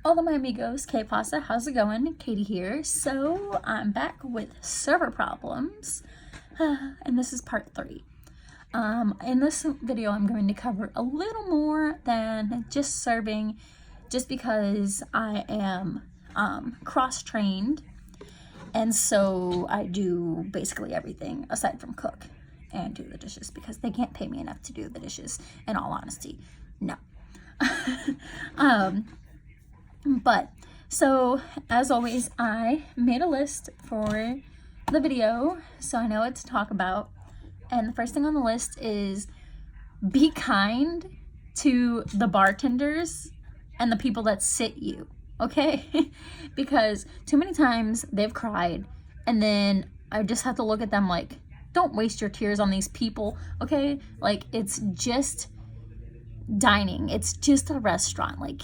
Hola my amigos, K-Pasta, how's it going? Katie here. So I'm back with server problems, and this is part 3. In this video I'm going to cover a little more than just serving, just because I am cross-trained, and so I do basically everything aside from cook and do the dishes, because they can't pay me enough to do the dishes, in all honesty. No. But so as always, I made a list for the video so I know what to talk about, and the first thing on the list is be kind to the bartenders and the people that sit you, okay? Because too many times they've cried, and then I just have to look at them like, don't waste your tears on these people, okay? Like, it's just dining, it's just a restaurant. Like,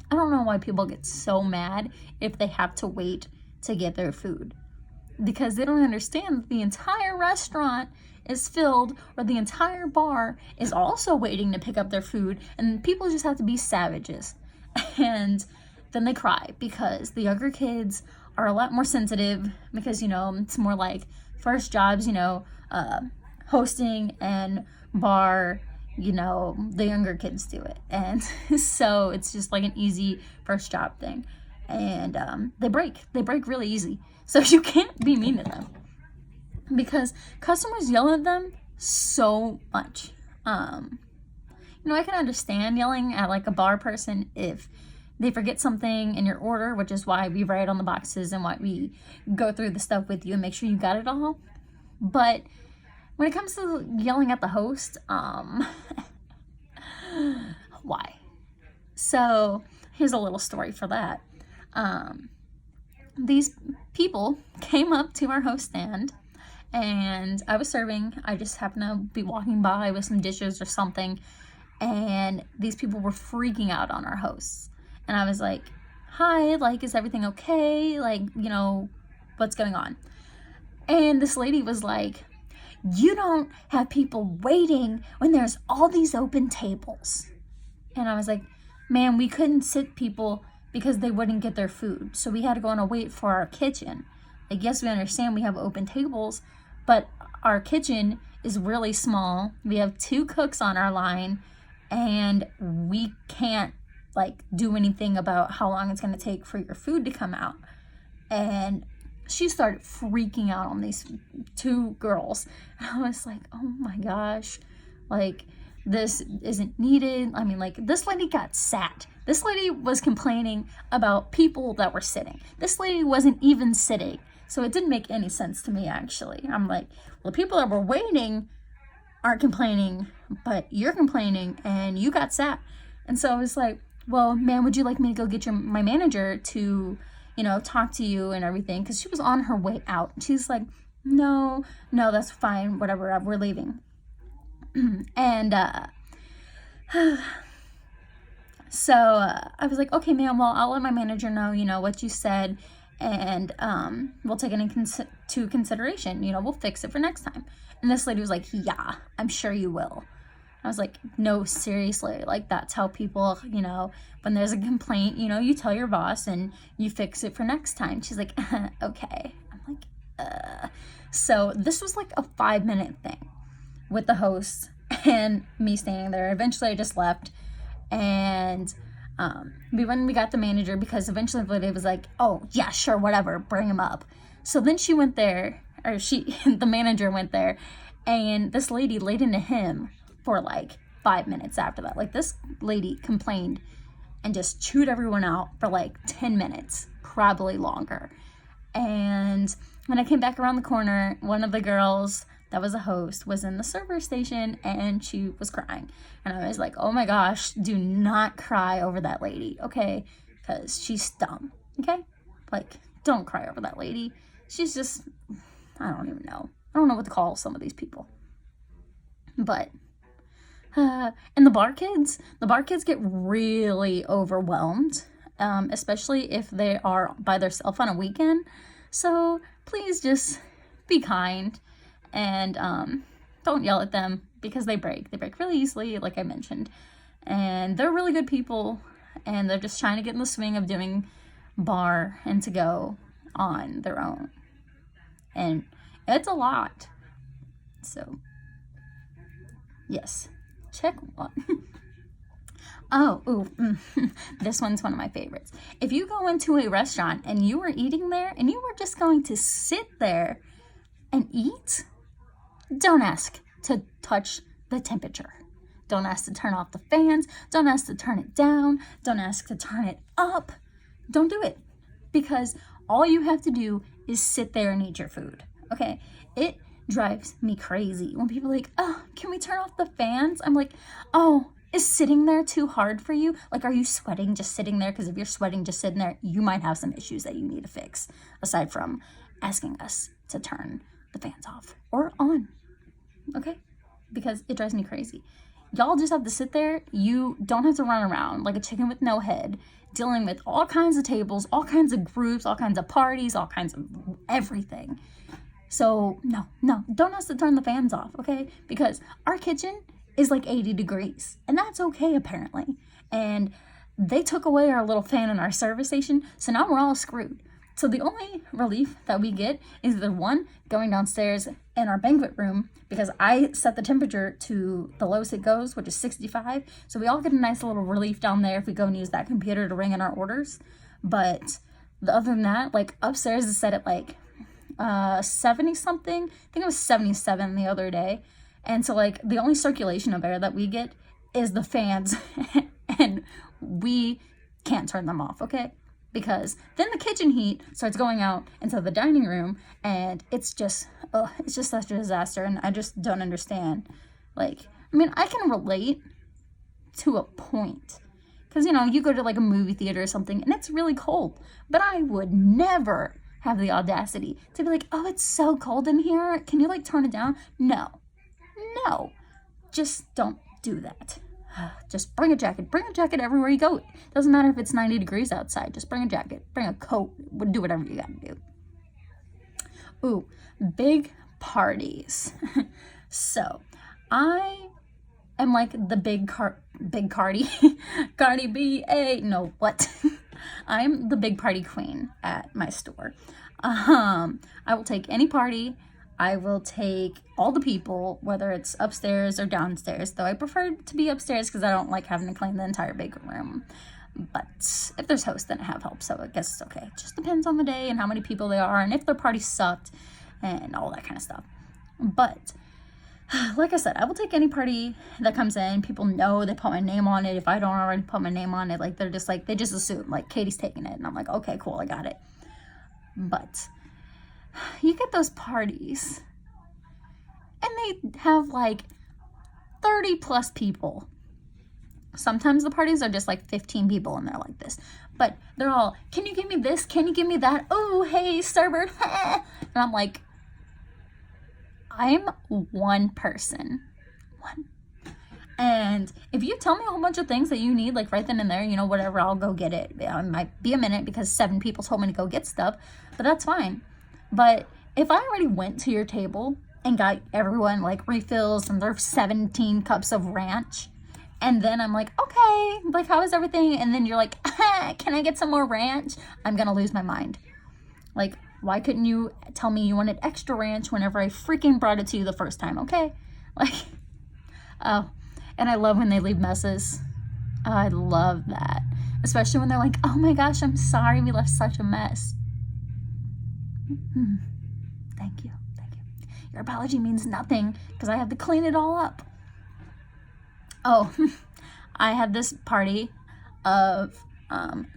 I don't know why people get so mad if they have to wait to get their food, because they don't understand that the entire restaurant is filled, or the entire bar is also waiting to pick up their food, and people just have to be savages. And then they cry because the younger kids are a lot more sensitive, because, you know, it's more like first jobs, you know, hosting and bar, you know, the younger kids do it, and so it's just like an easy first job thing, and they break really easy, so you can't be mean to them because customers yell at them so much. You know, I can understand yelling at like a bar person if they forget something in your order, which is why we write on the boxes and why we go through the stuff with you and make sure you got it all. But when it comes to yelling at the host, why? So here's a little story for that. These people came up to our host stand, and I was serving. I just happened to be walking by with some dishes or something, and these people were freaking out on our hosts. And I was like, hi, like, is everything okay? Like, you know, what's going on? And this lady was like, you don't have people waiting when there's all these open tables. And I was like, man, we couldn't sit people because they wouldn't get their food, so we had to go on a wait for our kitchen. Like, yes, we understand we have open tables, but our kitchen is really small. We have 2 cooks on our line, and we can't like do anything about how long it's going to take for your food to come out. And she started freaking out on these 2 girls. And I was like, oh my gosh, like, this isn't needed. I mean, like, this lady got sat. This lady was complaining about people that were sitting. This lady wasn't even sitting. So it didn't make any sense to me, actually. I'm like, well, the people that were waiting aren't complaining, but you're complaining and you got sat. And so I was like, well, ma'am, would you like me to go get my manager to, you know, talk to you and everything? Because she was on her way out. She's like, no, that's fine, whatever, we're leaving. And so I was like, okay, ma'am, well, I'll let my manager know, you know, what you said, and we'll take it into consideration. You know, we'll fix it for next time. And this lady was like, yeah, I'm sure you will. I was like, no, seriously, like, that's how people, you know, when there's a complaint, you know, you tell your boss and you fix it for next time. She's like, okay. I'm like, So this was like a 5-minute thing with the host and me standing there. Eventually I just left, and we got the manager, because eventually the lady was like, oh yeah, sure, whatever, bring him up. So then she went there, or the manager went there, and this lady laid into him for like 5 minutes after that. Like, this lady complained and just chewed everyone out for like 10 minutes, probably longer. And when I came back around the corner, one of the girls that was a host was in the server station, and she was crying. And I was like, oh my gosh, do not cry over that lady, okay? Because she's dumb, okay? Like, don't cry over that lady. She's just, I don't even know. I don't know what to call some of these people. But and the bar kids get really overwhelmed, especially if they are by themselves on a weekend. So please just be kind, and don't yell at them, because they break really easily, like I mentioned. And they're really good people, and they're just trying to get in the swing of doing bar and to go on their own. And it's a lot. So, yes. Check one. This one's one of my favorites. If you go into a restaurant and you were eating there and you were just going to sit there and eat, don't ask to touch the temperature. Don't ask to turn off the fans. Don't ask to turn it down. Don't ask to turn it up. Don't do it, because all you have to do is sit there and eat your food. Okay? It drives me crazy when people are like, oh, can we turn off the fans? I'm like, oh, is sitting there too hard for you? Like, are you sweating just sitting there? Because if you're sweating just sitting there, you might have some issues that you need to fix, aside from asking us to turn the fans off or on. Okay? Because it drives me crazy. Y'all just have to sit there. You don't have to run around like a chicken with no head, dealing with all kinds of tables, all kinds of groups, all kinds of parties, all kinds of everything. So, no, don't ask to turn the fans off, okay? Because our kitchen is like 80 degrees, and that's okay, apparently. And they took away our little fan in our service station, so now we're all screwed. So the only relief that we get is either one, going downstairs in our banquet room, because I set the temperature to the lowest it goes, which is 65. So we all get a nice little relief down there if we go and use that computer to ring in our orders. But other than that, like upstairs is set at like 70 something. I think it was 77 the other day. And so like the only circulation of air that we get is the fans and we can't turn them off, okay? Because then the kitchen heat starts going out into the dining room, and it's just such a disaster, and I just don't understand. Like, I mean, I can relate to a point, because, you know, you go to like a movie theater or something, and it's really cold, but I would never have the audacity to be like, oh, it's so cold in here, can you like turn it down? No, just don't do that. Just bring a jacket everywhere you go. Doesn't matter if it's 90 degrees outside. Just bring a jacket, bring a coat, do whatever you gotta do. Ooh, big parties. So, I am like the big Cardi, Cardi B, I'm the big party queen at my store. I will take any party. I will take all the people, whether it's upstairs or downstairs, though I prefer to be upstairs because I don't like having to clean the entire big room. But if there's hosts, then I have help, so I guess it's okay. It just depends on the day and how many people they are and if their party sucked and all that kind of stuff. But like I said, I will take any party that comes in. People know they put my name on it. If I don't already put my name on it, like they just assume like Katie's taking it, and I'm like, okay, cool, I got it. But you get those parties and they have like 30 plus people. Sometimes the parties are just like 15 people and they're like this, but they're all, can you give me this? Can you give me that? Oh, hey, Starboard. And I'm like, I'm one person. And if you tell me a whole bunch of things that you need, like right then and there, you know, whatever, I'll go get it. It might be a minute because 7 people told me to go get stuff, but that's fine. But if I already went to your table and got everyone like refills and their 17 cups of ranch, and then I'm like, okay, like how is everything? And then you're like, can I get some more ranch? I'm gonna lose my mind. Like, why couldn't you tell me you wanted extra ranch whenever I freaking brought it to you the first time, okay? Like, oh, and I love when they leave messes. I love that. Especially when they're like, oh my gosh, I'm sorry we left such a mess. Thank you. Your apology means nothing because I have to clean it all up. Oh, I had this party of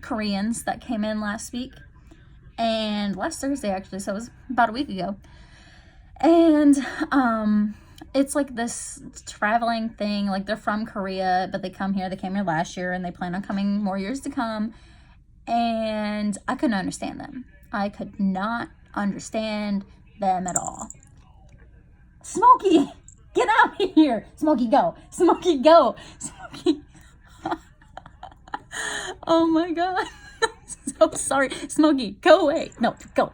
Koreans that came in last week, and last Thursday actually, so it was about a week ago. And it's like this traveling thing, like they're from Korea, but they come here, they came here last year, and they plan on coming more years to come. And I couldn't understand them. I could not understand them at all. Smokey, get out of here. Smokey, go. Smokey, go. Smokey. Oh my God. I'm so sorry. Smokey, go away. No, go.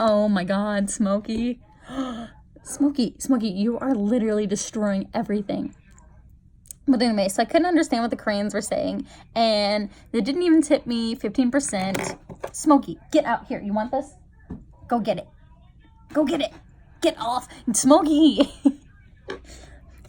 Oh my God, Smokey. Smokey, you are literally destroying everything. But anyway, so I couldn't understand what the Koreans were saying, and they didn't even tip me 15%. Smokey, get out here. You want this? Go get it. Go get it. Get off. Smokey.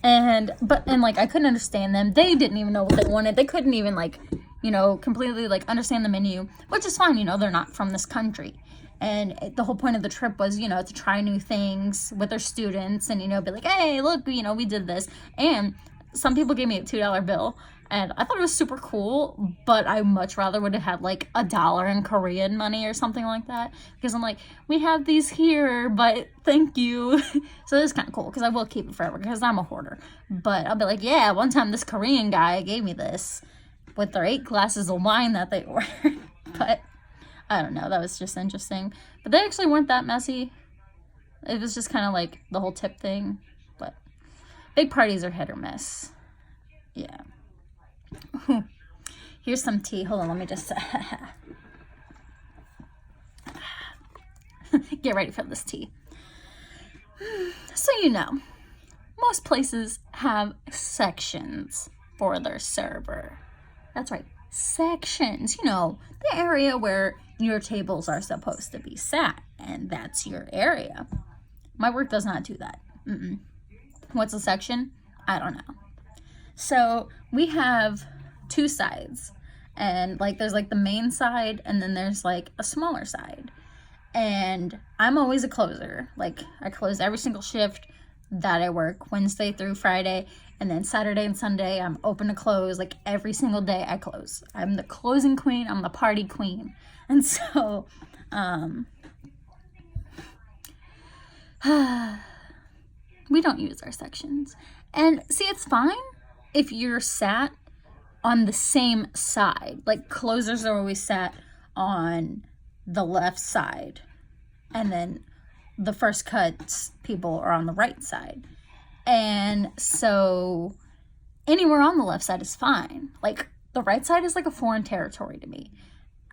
And like, I couldn't understand them. They didn't even know what they wanted. They couldn't even, like, you know, completely, like, understand the menu, which is fine. You know, they're not from this country. And the whole point of the trip was, you know, to try new things with their students and, you know, be like, hey, look, you know, we did this. And some people gave me a $2 bill, and I thought it was super cool, but I much rather would have had like $1 in Korean money or something like that, because I'm like, we have these here, but thank you. So it's kind of cool, because I will keep it forever, because I'm a hoarder. But I'll be like, yeah, one time this Korean guy gave me this with their 8 glasses of wine that they ordered. But I don't know, that was just interesting. But they actually weren't that messy. It was just kind of like the whole tip thing. But big parties are hit or miss. Yeah. Here's some tea. Hold on, let me just get ready for this tea. So, you know, most places have sections for their server. That's right, sections. You know, the area where your tables are supposed to be sat, and that's your area. My work does not do that. What's a section? I don't know. So we have 2 sides, and like there's like the main side, and then there's like a smaller side. And I'm always a closer. Like, I close every single shift that I work, Wednesday through Friday, and then Saturday and Sunday I'm open to close. Like, every single day I close. I'm the closing queen. I'm the party queen. And so we don't use our sections. And see, it's fine if you're sat on the same side. Like, closers are always sat on the left side, and then the first cuts people are on the right side. And so anywhere on the left side is fine. Like, the right side is like a foreign territory to me.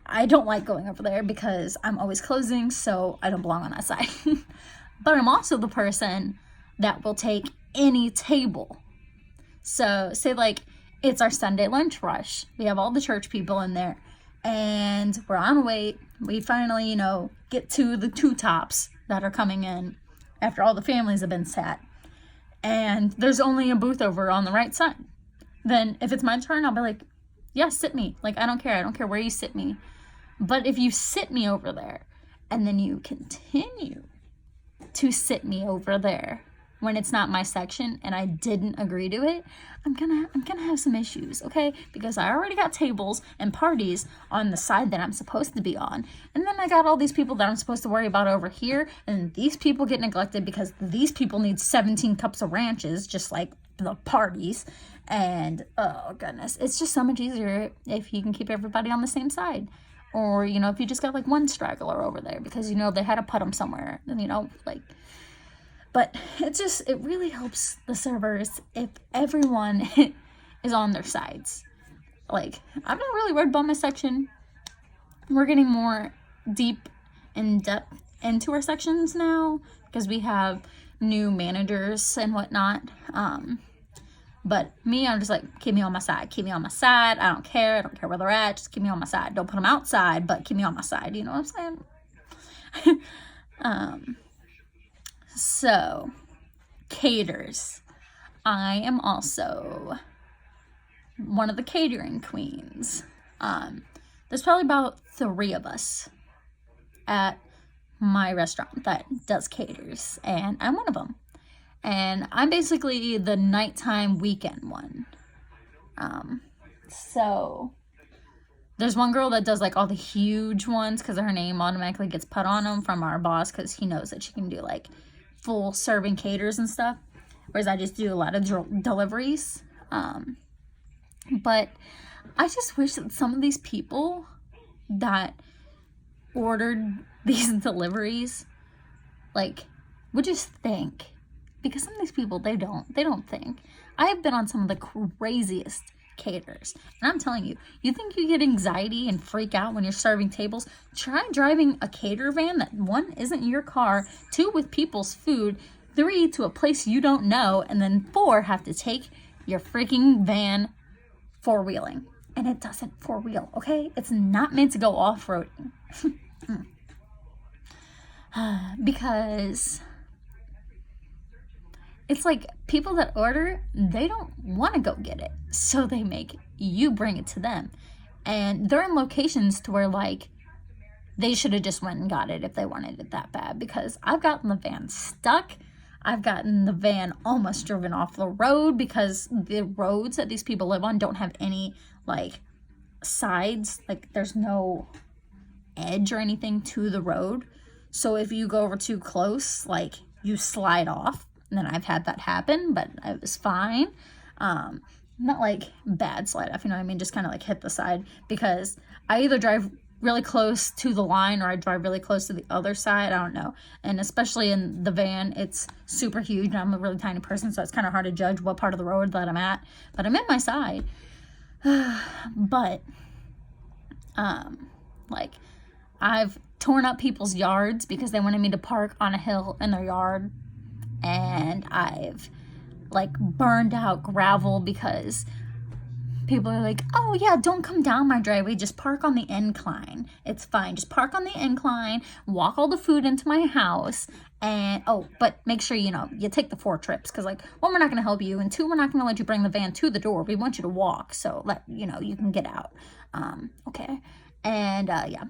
I don't like going over there because I'm always closing, so I don't belong on that side. But I'm also the person that will take any table. So say like it's our Sunday lunch rush. We have all the church people in there, and we're on wait. We finally, you know, get to the 2 tops that are coming in after all the families have been sat. And there's only a booth over on the right side. Then if it's my turn, I'll be like, yeah, sit me. Like, I don't care. I don't care where you sit me. But if you sit me over there, and then you continue to sit me over there when it's not my section and I didn't agree to it, I'm gonna have some issues, okay? Because I already got tables and parties on the side that I'm supposed to be on, and then I got all these people that I'm supposed to worry about over here, and these people get neglected because these people need 17 cups of ranches, just like the parties. And oh goodness, it's just so much easier if you can keep everybody on the same side. Or, you know, if you just got like one straggler over there because, you know, they had to put them somewhere, and, you know, like. But it really helps the servers if everyone is on their sides. Like, I'm not really worried about my section. We're getting more deep in depth into our sections now because we have new managers and whatnot. But me, I'm just like, keep me on my side. Keep me on my side. I don't care. I don't care where they're at. Just keep me on my side. Don't put them outside, but keep me on my side. You know what I'm saying? So, caters. I am also one of the catering queens. There's probably about 3 of us at my restaurant that does caters, and I'm one of them. And I'm basically the nighttime weekend one. So there's one girl that does like all the huge ones because her name automatically gets put on them from our boss because he knows that she can do like full serving caters and stuff, whereas I just do a lot of deliveries. But I just wish that some of these people that ordered these deliveries like would just think, because some of these people they don't think. I have been on some of the craziest caterers, and I'm telling you, you think you get anxiety and freak out when you're serving tables? Try driving a cater van that 1 isn't your car, 2 with people's food, 3 to a place you don't know, and then 4 have to take your freaking van four-wheeling. And it doesn't four-wheel, okay? It's not meant to go off-roading. Because it's like people that order, they don't want to go get it. So they make you bring it to them. And they're in locations to where, like, they should have just went and got it if they wanted it that bad. Because I've gotten the van stuck. I've gotten the van almost driven off the road because the roads that these people live on don't have any, like, sides. Like, there's no edge or anything to the road. So if you go over too close, like, you slide off. And then I've had that happen, but it was fine. Not like bad slide off, you know what I mean? Just kind of like hit the side, because I either drive really close to the line or I drive really close to the other side. I don't know. And especially in the van, it's super huge and I'm a really tiny person, so it's kind of hard to judge what part of the road that I'm at. But I'm in my side. But, like, I've torn up people's yards because they wanted me to park on a hill in their yard. And I've, like, burned out gravel because people are like, oh yeah, don't come down my driveway, just park on the incline. It's fine, just park on the incline, walk all the food into my house, and oh, but make sure, you know, you take the 4 trips, because, like, 1, we're not going to help you, and 2, we're not going to let you bring the van to the door. We want you to walk, so let, you know, you can get out. Okay. And, yeah.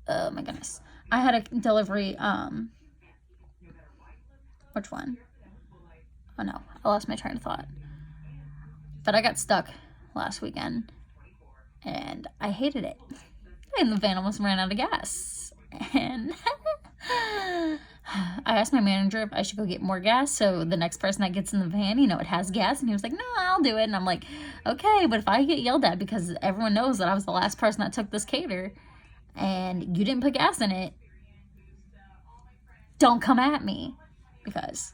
Oh my goodness. I had a delivery, which one? Oh no, I lost my train of thought. But I got stuck last weekend, and I hated it. And the van almost ran out of gas. And I asked my manager if I should go get more gas, so the next person that gets in the van, you know, it has gas. And he was like, no, I'll do it. And I'm like, okay, but if I get yelled at because everyone knows that I was the last person that took this cater, and you didn't put gas in it, don't come at me, because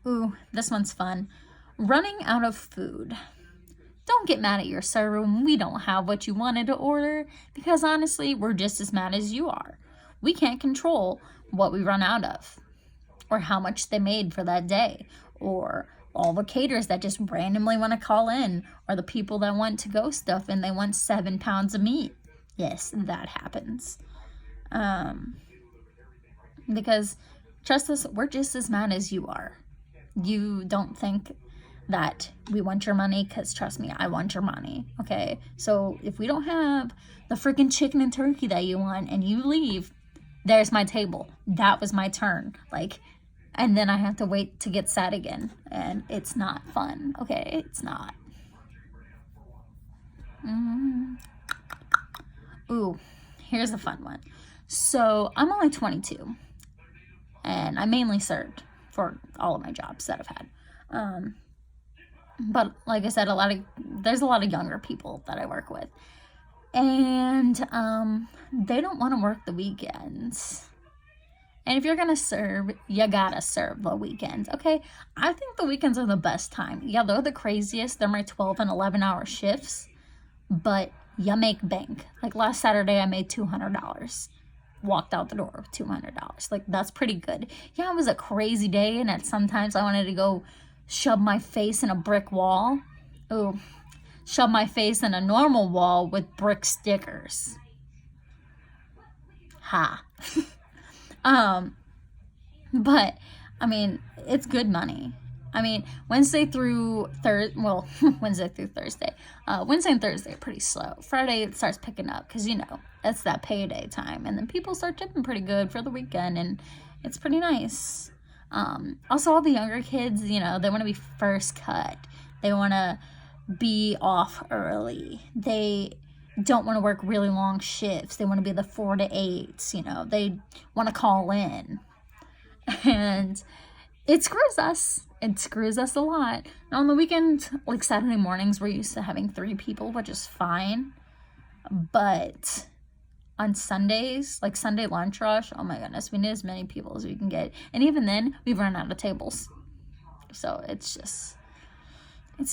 ooh, this one's fun. Running out of food. Don't get mad at your server when we don't have what you wanted to order, because honestly, we're just as mad as you are. We can't control what we run out of, or how much they made for that day, or all the caterers that just randomly want to call in, or the people that want to-go stuff and they want 7 pounds of meat. Yes, that happens. Because, trust us, we're just as mad as you are. You don't think that we want your money, because trust me, I want your money, okay? So if we don't have the freaking chicken and turkey that you want and you leave, there's my table. That was my turn. Like, and then I have to wait to get sad again, and it's not fun, okay? It's not. Ooh, here's a fun one. So I'm only 22, and I mainly served for all of my jobs that I've had. But like I said, there's a lot of younger people that I work with, and they don't want to work the weekends. And if you're gonna serve, you gotta serve the weekends, okay? I think the weekends are the best time. Yeah, they're the craziest. They're my 12 and 11-hour shifts, but you make bank. Like last Saturday, I made $200. Walked out the door with $200. Like, that's pretty good. Yeah, it was a crazy day, and at sometimes I wanted to go shove my face in a brick wall. Ooh, shove my face in a normal wall with brick stickers. Ha. But, I mean, it's good money. I mean, Wednesday through Thursday. Wednesday and Thursday are pretty slow. Friday, it starts picking up because, you know, it's that payday time. And then people start tipping pretty good for the weekend, and it's pretty nice. Also, all the younger kids, you know, they want to be first cut. They want to be off early. They don't want to work really long shifts. They want to be the 4 to 8s, you know. They want to call in. And it screws us. It screws us a lot. And on the weekend, like Saturday mornings, we're used to having 3 people, which is fine. But on Sundays, like Sunday lunch rush, oh my goodness, we need as many people as we can get. And even then, we run out of tables. So it's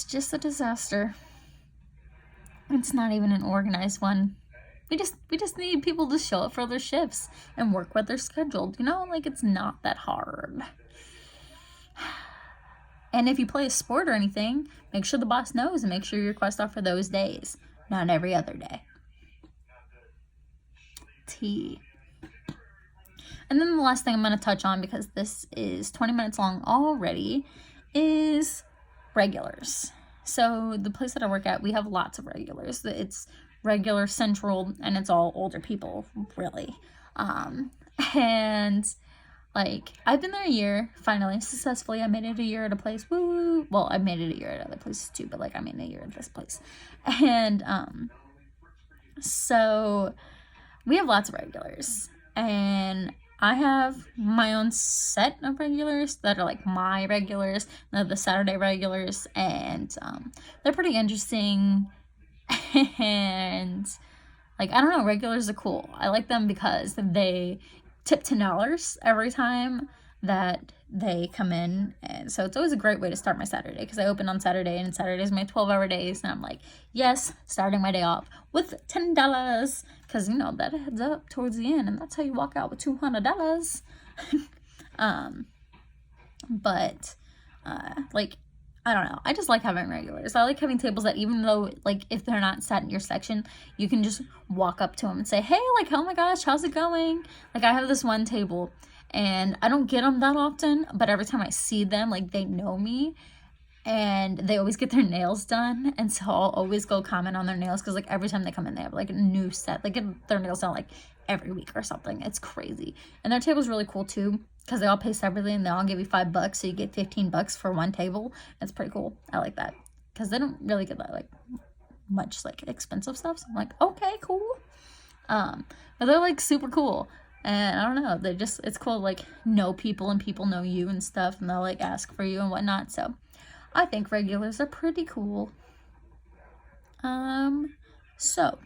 just a disaster. It's not even an organized one. We just need people to show up for their shifts and work what they're scheduled. You know, like, it's not that hard. And if you play a sport or anything, make sure the boss knows and make sure you request off for those days, not every other day. T. And then the last thing I'm going to touch on, because this is 20 minutes long already, is regulars. So the place that I work at, we have lots of regulars. It's regular central, and it's all older people, really. And like, I've been there a year, finally, successfully. I made it a year at a place, woo! Well, I've made it a year at other places too, but like, I made it a year at this place. And so we have lots of regulars, and I have my own set of regulars that are like my regulars. They're the Saturday regulars, and they're pretty interesting. And like, I don't know, regulars are cool. I like them because they tip $10 every time that they come in, and so it's always a great way to start my Saturday, because I open on Saturday, and Saturdays are my 12-hour days, and I'm like, yes, starting my day off with $10, because, you know, that adds up towards the end, and that's how you walk out with $200. But like, I don't know, I just like having regulars. I like having tables that, even though, like, if they're not sat in your section, you can just walk up to them and say, hey, like, oh my gosh, how's it going? Like, I have this one table, and I don't get them that often, but every time I see them, like, they know me, and they always get their nails done, and so I'll always go comment on their nails, because, like, every time they come in, they have, like, a new set. They get their nails done, like, every week or something. It's crazy. And their table's really cool, too, because they all pay separately, and they all give you $5, so you get $15 for one table. It's pretty cool. I like that, because they don't really get that, like, much, like, expensive stuff, so I'm like, okay, cool. But they're, like, super cool. And I don't know, they just, it's cool to, like, know people, and people know you and stuff, and they'll, like, ask for you and whatnot. So I think regulars are pretty cool. So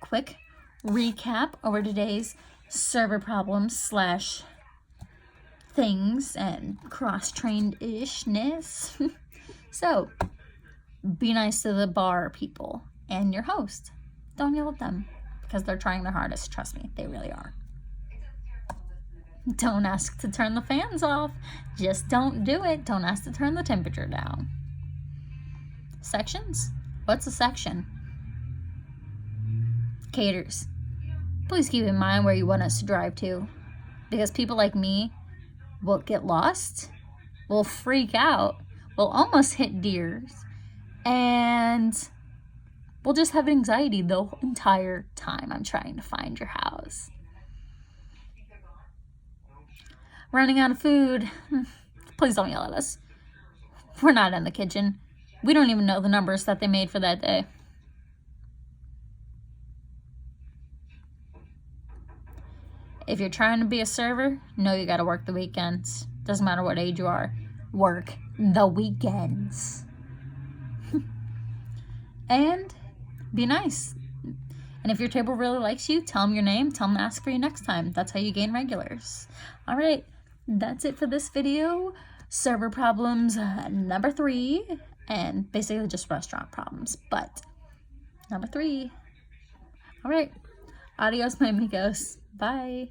quick recap over today's server problems / things and cross-trained-ishness. So be nice to the bar people and your host. Don't yell at them, because they're trying their hardest. Trust me, they really are. Don't ask to turn the fans off. Just don't do it. Don't ask to turn the temperature down. Sections? What's a section? Caters. Please keep in mind where you want us to drive to, because people like me will get lost, will freak out, will almost hit deers, and we'll just have anxiety the entire time I'm trying to find your house. Running out of food. Please don't yell at us. We're not in the kitchen. We don't even know the numbers that they made for that day. If you're trying to be a server, know you gotta work the weekends. Doesn't matter what age you are. Work the weekends. And be nice. And if your table really likes you, tell them your name. Tell them to ask for you next time. That's how you gain regulars. All right. That's it for this video. Server problems number 3, and basically just restaurant problems, but number 3. All right. Adios, my amigos. Bye.